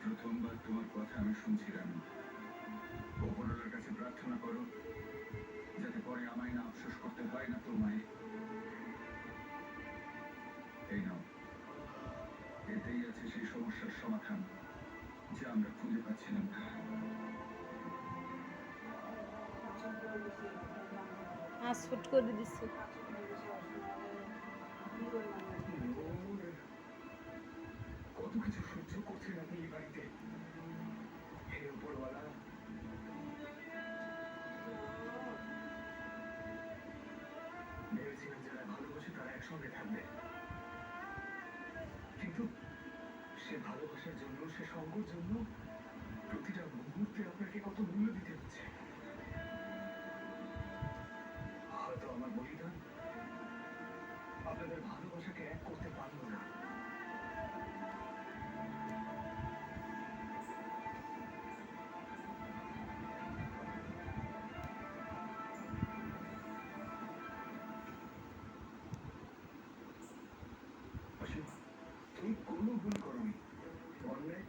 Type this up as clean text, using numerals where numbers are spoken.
প্রথমবার তোমার কথা আমি শুনছিলাম। উপরওয়ালার কাছে প্রার্থনা করো যাতে পরে আমায় না আফসোস করতে হয় না তোমায়। এই নাও, এতেই আছে সেই সমস্যার সমাধান যা আমরা খুঁজে পাচ্ছিলাম না। হাসফুট করে দিচ্ছে। কত কিছু সহ্য করছেন আপনি এই বাড়িতে। হে উপরওয়ালা, ভেবেছিলাম যারা ভালোবাসে তারা একসঙ্গে থাকবে, কিন্তু সে ভালোবাসার জন্য, সে সঙ্গর জন্য প্রতিটা মুহূর্তে আপনাকে কত মূল্য দিতে হচ্ছে। হয়তো আমার বলিদান আপনাদের ভালোবাসাকে এক করতে পারলো না। অসীমা, তুমি কোনো ভুল করোনি। অন্যায়